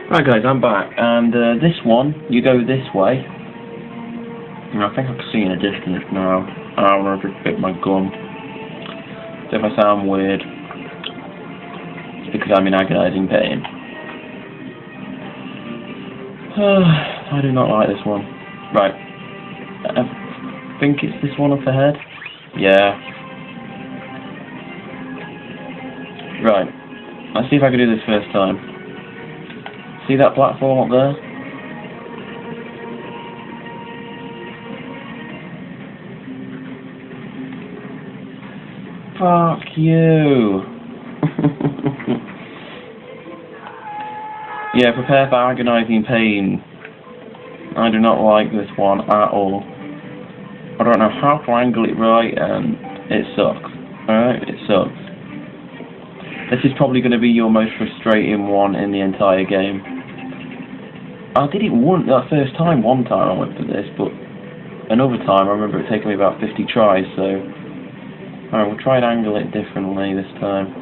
Right guys, I'm back, and this one, you go this way. And I think I can see in the distance now. I want to just pick my gun. So if I sound weird, it's because I'm in agonising pain. I do not like this one. Right. I think it's this one up ahead. Yeah. Right. Let's see if I can do this first time. See that platform up there? Fuck you! Yeah, prepare for agonising pain. I do not like this one at all. I don't know how to angle it right, and it sucks. Alright, it sucks. This is probably going to be your most frustrating one in the entire game. I did it that first time, one time I went for this, but another time I remember it taking me about 50 tries, so alright, we'll try and angle it differently this time.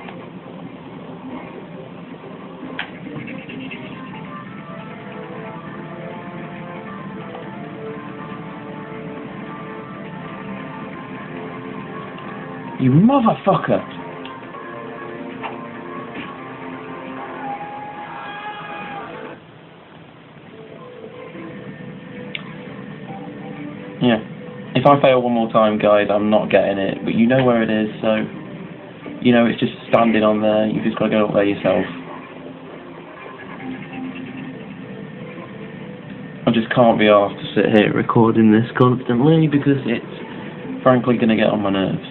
You motherfucker! Yeah. If I fail one more time, guys, I'm not getting it, but you know where it is, so you know it's just standing on there. You just got to go up there yourself. I just can't be asked to sit here recording this constantly because it's frankly going to get on my nerves.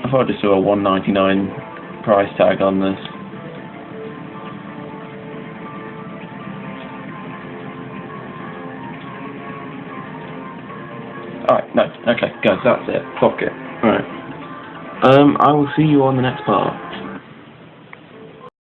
I thought I just saw a $1.99 price tag on this. Alright, no, okay, guys, that's it. Fuck it. Alright. I will see you on the next part.